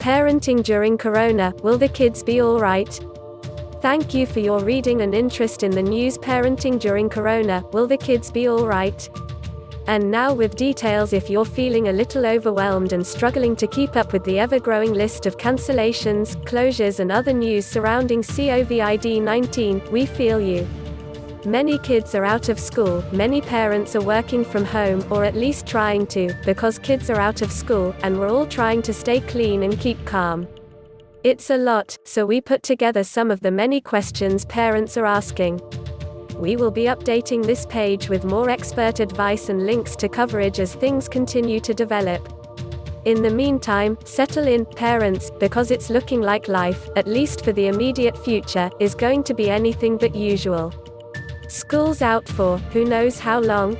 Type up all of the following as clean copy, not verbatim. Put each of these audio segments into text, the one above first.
Parenting during Corona, will the kids be alright? Thank you for your reading and interest in the news. Parenting during Corona, will the kids be alright? And now with details. If you're feeling a little overwhelmed and struggling to keep up with the ever-growing list of cancellations, closures and other news surrounding COVID-19, we feel you. Many kids are out of school, many parents are working from home, or at least trying to, because kids are out of school, and we're all trying to stay clean and keep calm. It's a lot, so we put together some of the many questions parents are asking. We will be updating this page with more expert advice and links to coverage as things continue to develop. In the meantime, settle in, parents, because it's looking like life, at least for the immediate future, is going to be anything but usual. School's out for, who knows how long?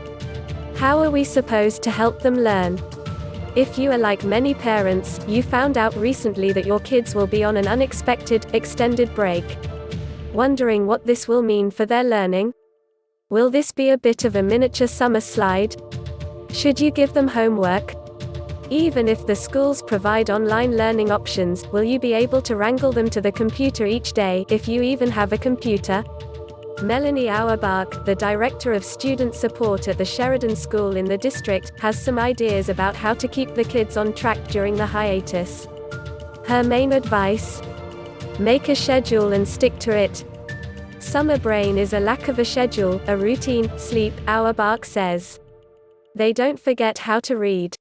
How are we supposed to help them learn? If you are like many parents, you found out recently that your kids will be on an unexpected, extended break. Wondering what this will mean for their learning? Will this be a bit of a miniature summer slide? Should you give them homework? Even if the schools provide online learning options, will you be able to wrangle them to the computer each day, if you even have a computer? Melanie Auerbach, the Director of Student Support at the Sheridan School in the district, has some ideas about how to keep the kids on track during the hiatus. Her main advice? Make a schedule and stick to it. Summer brain is a lack of a schedule, a routine, sleep, Auerbach says. They don't forget how to read.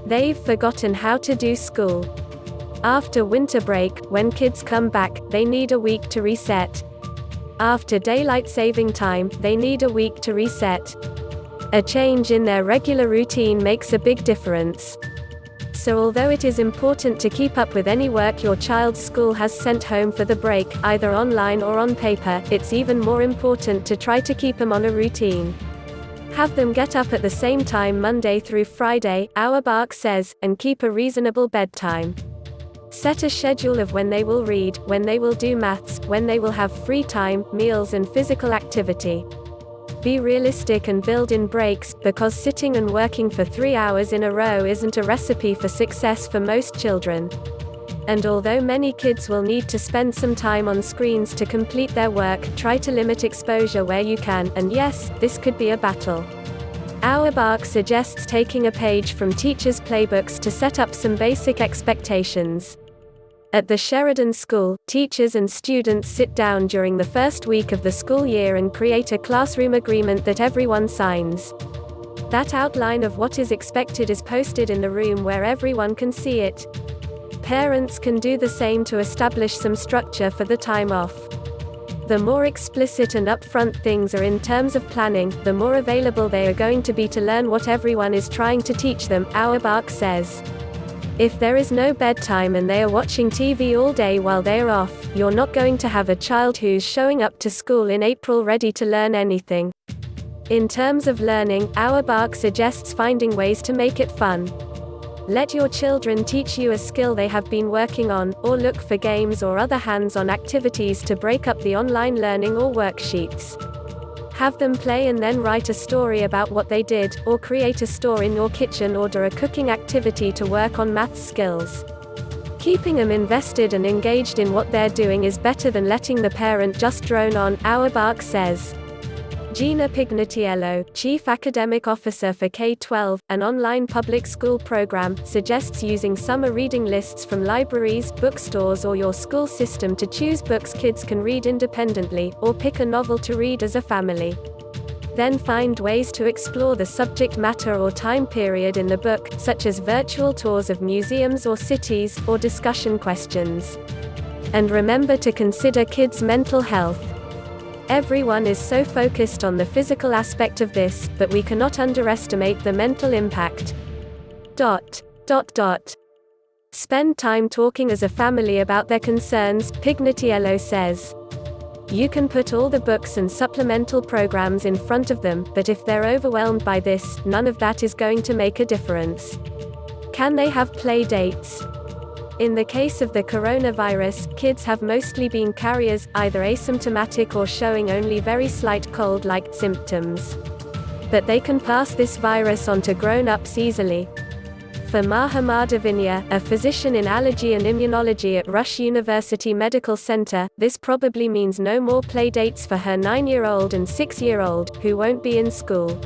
They've forgotten how to do school. After winter break, when kids come back, they need a week to reset. After daylight saving time, they need a week to reset. A change in their regular routine makes a big difference. So although it is important to keep up with any work your child's school has sent home for the break, either online or on paper, it's even more important to try to keep them on a routine. Have them get up at the same time Monday through Friday, Auerbach says, and keep a reasonable bedtime. Set a schedule of when they will read, when they will do maths, when they will have free time, meals and physical activity. Be realistic and build in breaks, because sitting and working for 3 hours in a row isn't a recipe for success for most children. And although many kids will need to spend some time on screens to complete their work, try to limit exposure where you can, and yes, this could be a battle. Auerbach suggests taking a page from teachers' playbooks to set up some basic expectations. At the Sheridan School, teachers and students sit down during the first week of the school year and create a classroom agreement that everyone signs. That outline of what is expected is posted in the room where everyone can see it. Parents can do the same to establish some structure for the time off. The more explicit and upfront things are in terms of planning, the more available they are going to be to learn what everyone is trying to teach them, Auerbach says. If there is no bedtime and they are watching TV all day while they are off, you're not going to have a child who's showing up to school in April ready to learn anything. In terms of learning, Auerbach suggests finding ways to make it fun. Let your children teach you a skill they have been working on, or look for games or other hands-on activities to break up the online learning or worksheets. Have them play and then write a story about what they did, or create a store in your kitchen or do a cooking activity to work on maths skills. Keeping them invested and engaged in what they're doing is better than letting the parent just drone on, Auerbach says. Gina Pignatiello, Chief Academic Officer for K-12, an online public school program, suggests using summer reading lists from libraries, bookstores or your school system to choose books kids can read independently, or pick a novel to read as a family. Then find ways to explore the subject matter or time period in the book, such as virtual tours of museums or cities, or discussion questions. And remember to consider kids' mental health. Everyone is so focused on the physical aspect of this, but we cannot underestimate the mental impact. Spend time talking as a family about their concerns, Pignatiello says. You can put all the books and supplemental programs in front of them, but if they're overwhelmed by this, none of that is going to make a difference. Can they have play dates? In the case of the coronavirus, kids have mostly been carriers, either asymptomatic or showing only very slight cold-like symptoms. But they can pass this virus on to grown-ups easily. For Maha Madhavinya, a physician in allergy and immunology at Rush University Medical Center, this probably means no more playdates for her 9-year-old and 6-year-old, who won't be in school.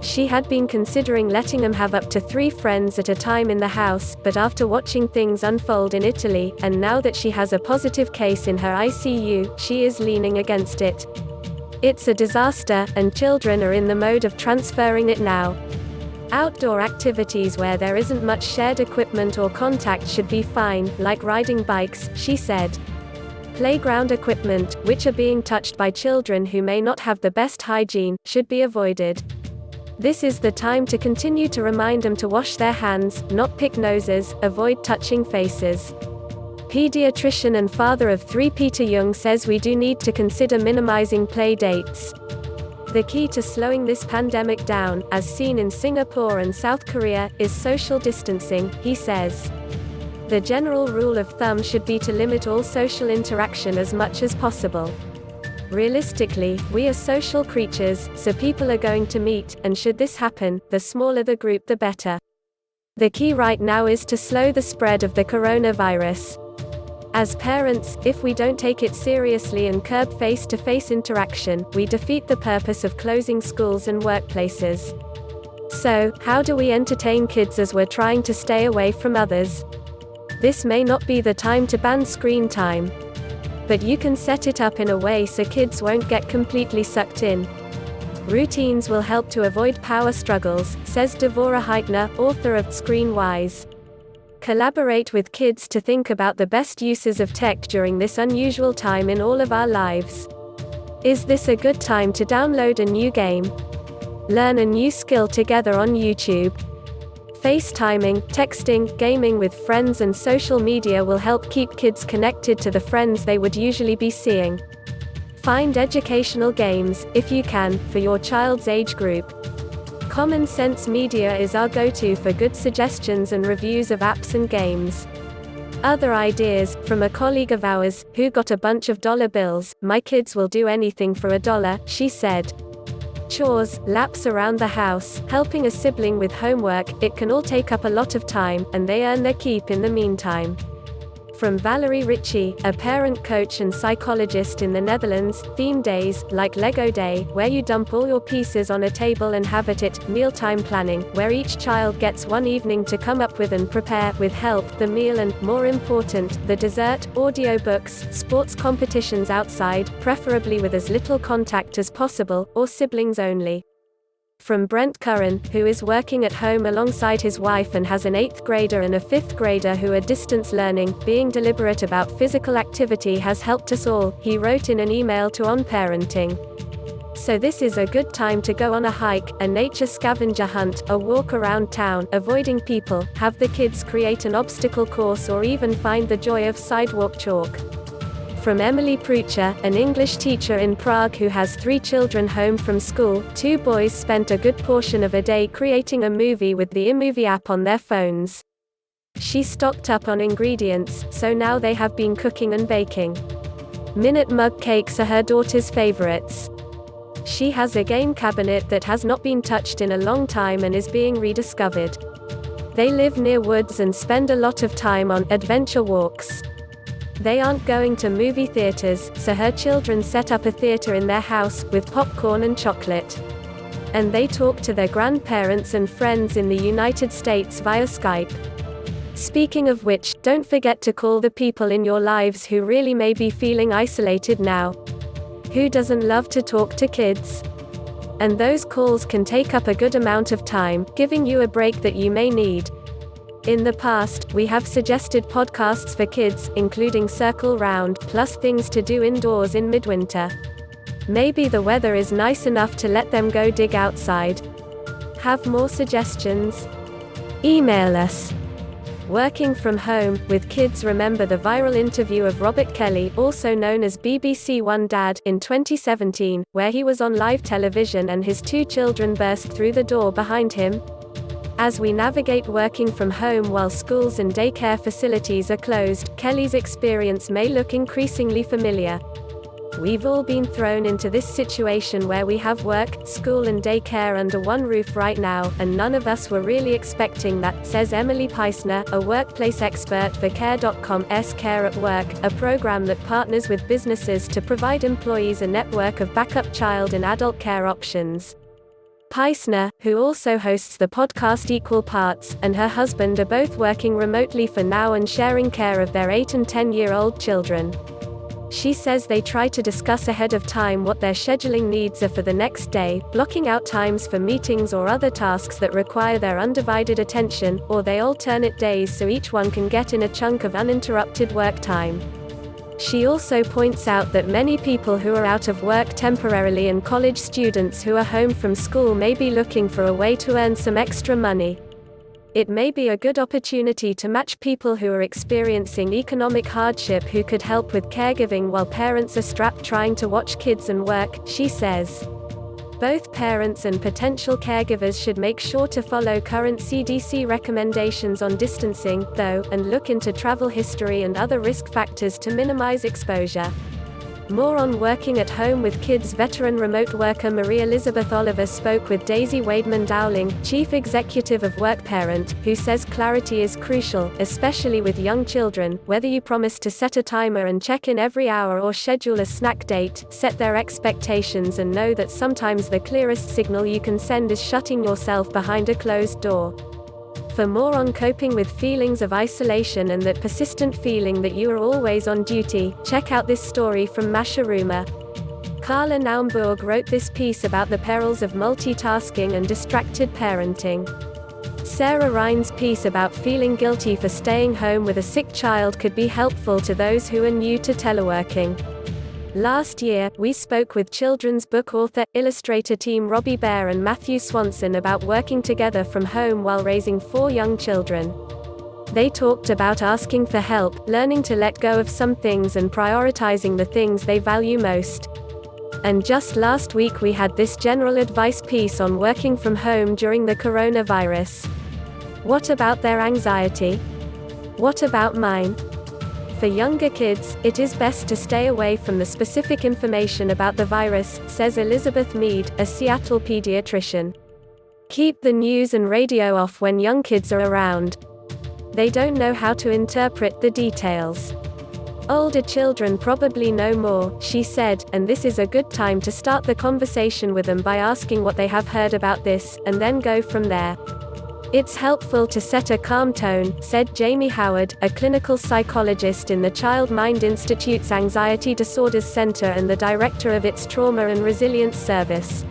She had been considering letting them have up to 3 friends at a time in the house, but after watching things unfold in Italy, and now that she has a positive case in her ICU, she is leaning against it. It's a disaster, and children are in the mode of transferring it now. Outdoor activities where there isn't much shared equipment or contact should be fine, like riding bikes, she said. Playground equipment, which are being touched by children who may not have the best hygiene, should be avoided. This is the time to continue to remind them to wash their hands, not pick noses, avoid touching faces. Pediatrician and father of 3 Peter Jung says we do need to consider minimizing play dates. The key to slowing this pandemic down, as seen in Singapore and South Korea, is social distancing, he says. The general rule of thumb should be to limit all social interaction as much as possible. Realistically, we are social creatures, so people are going to meet, and should this happen, the smaller the group the better. The key right now is to slow the spread of the coronavirus. As parents, if we don't take it seriously and curb face-to-face interaction, we defeat the purpose of closing schools and workplaces. So, how do we entertain kids as we're trying to stay away from others? This may not be the time to ban screen time. But you can set it up in a way so kids won't get completely sucked in. Routines will help to avoid power struggles, says Devorah Heitner, author of Screen Wise. Collaborate with kids to think about the best uses of tech during this unusual time in all of our lives. Is this a good time to download a new game? Learn a new skill together on YouTube? FaceTiming, texting, gaming with friends and social media will help keep kids connected to the friends they would usually be seeing. Find educational games, if you can, for your child's age group. Common Sense Media is our go-to for good suggestions and reviews of apps and games. Other ideas, from a colleague of ours, who got a bunch of dollar bills. My kids will do anything for $1, she said. Chores, laps around the house, helping a sibling with homework, it can all take up a lot of time, and they earn their keep in the meantime. From Valerie Ritchie, a parent coach and psychologist in the Netherlands, theme days, like Lego Day, where you dump all your pieces on a table and have at it, mealtime planning, where each child gets one evening to come up with and prepare, with help, the meal and, more important, the dessert, audiobooks, sports competitions outside, preferably with as little contact as possible, or siblings only. From Brent Curran, who is working at home alongside his wife and has an 8th grader and a 5th grader who are distance learning, being deliberate about physical activity has helped us all, he wrote in an email to On Parenting. So this is a good time to go on a hike, a nature scavenger hunt, a walk around town, avoiding people, have the kids create an obstacle course or even find the joy of sidewalk chalk. From Emily Prucha, an English teacher in Prague who has 3 children home from school, 2 boys spent a good portion of a day creating a movie with the iMovie app on their phones. She stocked up on ingredients, so now they have been cooking and baking. Minute mug cakes are her daughter's favorites. She has a game cabinet that has not been touched in a long time and is being rediscovered. They live near woods and spend a lot of time on adventure walks. They aren't going to movie theaters, so her children set up a theater in their house, with popcorn and chocolate. And they talk to their grandparents and friends in the United States via Skype. Speaking of which, don't forget to call the people in your lives who really may be feeling isolated now. Who doesn't love to talk to kids? And those calls can take up a good amount of time, giving you a break that you may need. In the past, we have suggested podcasts for kids, including Circle Round, plus things to do indoors in midwinter. Maybe the weather is nice enough to let them go dig outside. Have more suggestions? Email us. Working from home, with kids. Remember the viral interview of Robert Kelly, also known as BBC One Dad, in 2017, where he was on live television and his 2 children burst through the door behind him? As we navigate working from home while schools and daycare facilities are closed, Kelly's experience may look increasingly familiar. We've all been thrown into this situation where we have work, school and daycare under one roof right now, and none of us were really expecting that, says Emily Peisner, a workplace expert for Care.com's Care at Work, a program that partners with businesses to provide employees a network of backup child and adult care options. Peisner, who also hosts the podcast Equal Parts, and her husband are both working remotely for now and sharing care of their 8 and 10-year-old children. She says they try to discuss ahead of time what their scheduling needs are for the next day, blocking out times for meetings or other tasks that require their undivided attention, or they alternate days so each one can get in a chunk of uninterrupted work time. She also points out that many people who are out of work temporarily and college students who are home from school may be looking for a way to earn some extra money. It may be a good opportunity to match people who are experiencing economic hardship who could help with caregiving while parents are strapped trying to watch kids and work, she says. Both parents and potential caregivers should make sure to follow current CDC recommendations on distancing, though, and look into travel history and other risk factors to minimize exposure. More on working at home with kids. Veteran remote worker Marie Elizabeth Oliver spoke with Daisy Wademan Dowling, Chief Executive of WorkParent, who says clarity is crucial, especially with young children. Whether you promise to set a timer and check in every hour or schedule a snack date, set their expectations and know that sometimes the clearest signal you can send is shutting yourself behind a closed door. For more on coping with feelings of isolation and that persistent feeling that you are always on duty, check out this story from Masha Rumor. Carla Naumburg wrote this piece about the perils of multitasking and distracted parenting. Sarah Rhine's piece about feeling guilty for staying home with a sick child could be helpful to those who are new to teleworking. Last year, we spoke with children's book author, illustrator team Robbie Bear and Matthew Swanson about working together from home while raising 4 young children. They talked about asking for help, learning to let go of some things and prioritizing the things they value most. And just last week we had this general advice piece on working from home during the coronavirus. What about their anxiety? What about mine? For younger kids, it is best to stay away from the specific information about the virus, says Elizabeth Mead, a Seattle pediatrician. Keep the news and radio off when young kids are around. They don't know how to interpret the details. Older children probably know more, she said, and this is a good time to start the conversation with them by asking what they have heard about this, and then go from there. It's helpful to set a calm tone, said Jamie Howard, a clinical psychologist in the Child Mind Institute's Anxiety Disorders Center and the director of its Trauma and Resilience Service.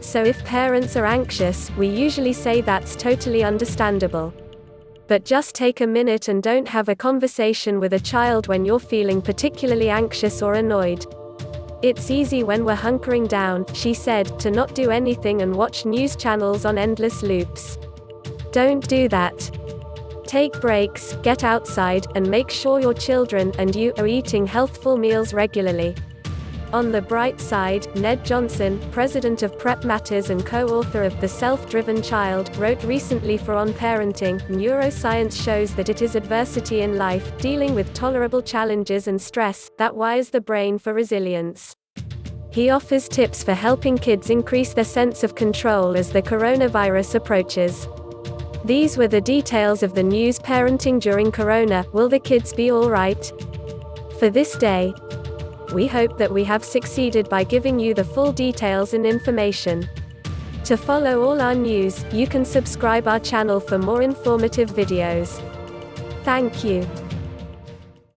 So if parents are anxious, we usually say that's totally understandable. But just take a minute and don't have a conversation with a child when you're feeling particularly anxious or annoyed. It's easy when we're hunkering down, she said, to not do anything and watch news channels on endless loops. Don't do that. Take breaks, get outside, and make sure your children and you are eating healthful meals regularly. On the bright side, Ned Johnson, president of Prep Matters and co-author of The Self-Driven Child, wrote recently for On Parenting, neuroscience shows that it is adversity in life, dealing with tolerable challenges and stress, that wires the brain for resilience. He offers tips for helping kids increase their sense of control as the coronavirus approaches. These were the details of the news parenting during Corona. Will the kids be all right? For this day, we hope that we have succeeded by giving you the full details and information. To follow all our news, you can subscribe our channel for more informative videos. Thank you.